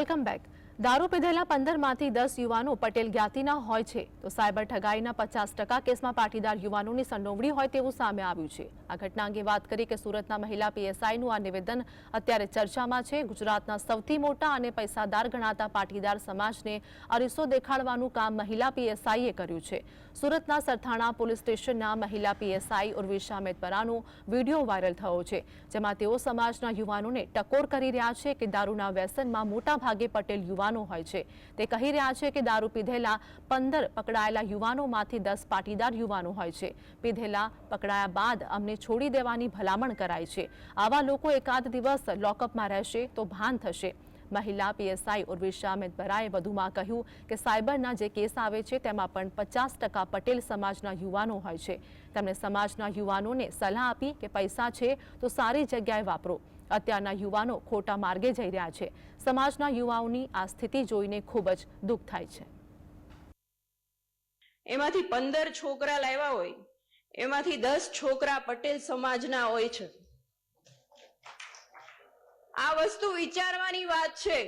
Welcome back. દારૂ પીધેલા 15માંથી 10 યુવાનો પટેલ જ્ઞાતિના હોય છે તો સાયબર ઠગાઈના 50% કેસમાં પાટીદાર યુવાનોની સંડોવણી હોય તેવું સામે આવ્યું છે। આ ઘટના અંગે વાત કરી કે સુરતના મહિલા પીએસઆઈનું આ નિવેદન અત્યારે ચર્ચામાં છે। ગુજરાતના સૌથી મોટા અને પૈસાદાર ગણાતા પાટીદાર સમાજને અરીસો દેખાડવાનું કામ મહિલા પીએસઆઈએ કર્યું છે। સુરતના સરથાણા પોલીસ સ્ટેશનના મહિલા પીએસઆઈ ઉર્વિશા મેદપરાનો વિડીયો વાયરલ થયો છે, જેમાં તેઓ સમાજના યુવાનોને ટકોર કરી રહ્યા છે કે દારૂના વ્યસનમાં મોટા ભાગે પટેલ યુવાનો હોય છે। તે કહી રહ્યા છે કે દારૂ પીધેલા 15 પકડાયેલા યુવાનોમાંથી 10 પાટીદાર યુવાનો હોય છે। પીધેલા પકડાયા બાદ અમને છોડી દેવાની ભલામણ કરાય છે। આવા લોકો એકાદ દિવસ લોકઅપમાં રહેશે તો ભાન થશે। મહિલા પીએસઆઈ ઉર્વિશા મેદપરાએ વધુમાં કહ્યું કે સાયબરના જે કેસ આવે છે તેમાં પણ 50% પટેલ સમાજના યુવાનો હોય છે। તેમણે સમાજના યુવાનોને સલાહ આપી કે પૈસા છે તો સારી જગ્યાએ વાપરો। અત્યારના યુવાનો ખોટા માર્ગે જઈ રહ્યા છે। સમાજના યુવાઓની આ સ્થિતિ જોઈને ખૂબ જ દુઃખ થાય છે। એમાંથી 15 છોકરા લાવ્યા હોય, એમાંથી 10 છોકરા પટેલ સમાજના હોય છે। આ વસ્તુ વિચારવાની વાત છે।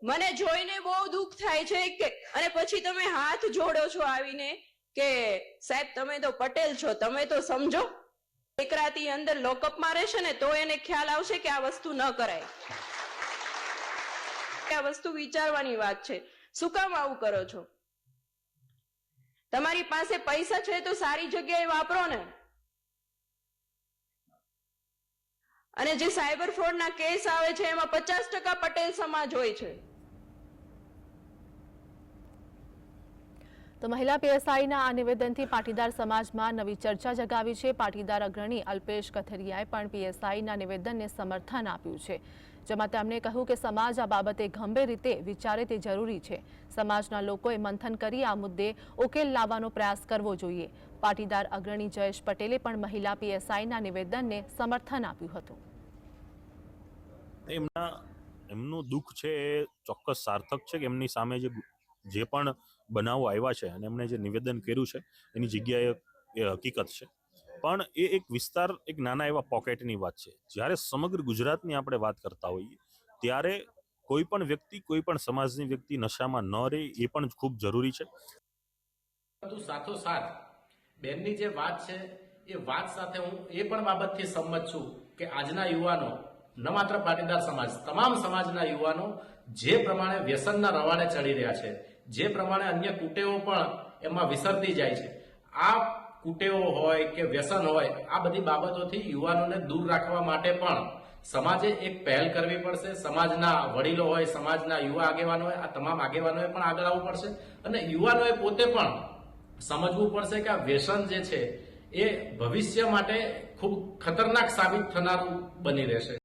મને જોઈને બહુ દુઃખ થાય છે કે અને પછી તમે હાથ જોડો છો આવીને કે સાહેબ તમે તો પટેલ છો, તમે તો સમજો। દીકરાથી અંદર લોકઅપમાં રહેશે ને તો એને ખ્યાલ આવશે કે આ વસ્તુ ન કરાય। આ વસ્તુ વિચારવાની વાત છે। શું કામ આવું કરો છો? તમારી પાસે પૈસા છે તો સારી જગ્યાએ વાપરો ને। અને જે સાયબર ફ્રોડના કેસ આવે છે એમાં 50% પટેલ સમાજ હોય છે। તો મહિલા પીએસઆઈના આ નિવેદનથી પાટીદાર સમાજમાં નવી ચર્ચા જગાવી છે। પાટીદાર અગ્રણી અલ્પેશ કથરિયાએ પણ પીએસઆઈના નિવેદનને સમર્થન આપ્યું છે, જેમાં તેમણે કહ્યું કે સમાજ આ બાબતે ગંભીર રીતે વિચારે તે જરૂરી છે। સમાજના લોકોએ મંથન કરી આ મુદ્દે ઉકેલ લાવવાનો પ્રયાસ કરવો જોઈએ। પાટીદાર અગ્રણી જયેશ પટેલે પણ મહિલા પીએસઆઈના નિવેદનને સમર્થન આપ્યું હતું। એમનું દુઃખ છે એ ચોક્કસ સાર્થક છે કે એમની સામે જે પણ બનાવો આવ્યા છે અને એમણે જે નિવેદન કર્યું છે એની જગ્યાએ એ હકીકત છે, પણ એ એક વિસ્તાર, એક નાના એવા પોકેટની વાત છે। જ્યારે સમગ્ર ગુજરાતની આપણે વાત કરતા હોઈએ ત્યારે કોઈ પણ વ્યક્તિ, કોઈ પણ સમાજની વ્યક્તિ નશામાં ન રહે એ પણ ખૂબ જરૂરી છે। પરંતુ સાથોસાથ બેનની જે વાત છે એ વાત સાથે હું એ પણ બાબતથી સંમત છું કે આજના યુવાનો, ન માત્ર પાટીદાર સમાજ, તમામ સમાજના યુવાનો જે પ્રમાણે વ્યસનના રવાડે ચડી રહ્યા છે, જે પ્રમાણે અન્ય કુટેવો પણ એમાં વિસરતી જાય છે, આ કુટેવો હોય કે વ્યસન હોય, આ બધી બાબતોથી યુવાનોને દૂર રાખવા માટે પણ સમાજે એક પહેલ કરવી પડશે। સમાજના વડીલો હોય, સમાજના યુવા આગેવાનો હોય, આ તમામ આગેવાનોએ પણ આગળ આવવું પડશે અને યુવાનોએ પોતે પણ સમજવું પડશે કે આ વ્યસન જે છે એ ભવિષ્ય માટે ખૂબ ખતરનાક સાબિત થનારું બની રહેશે।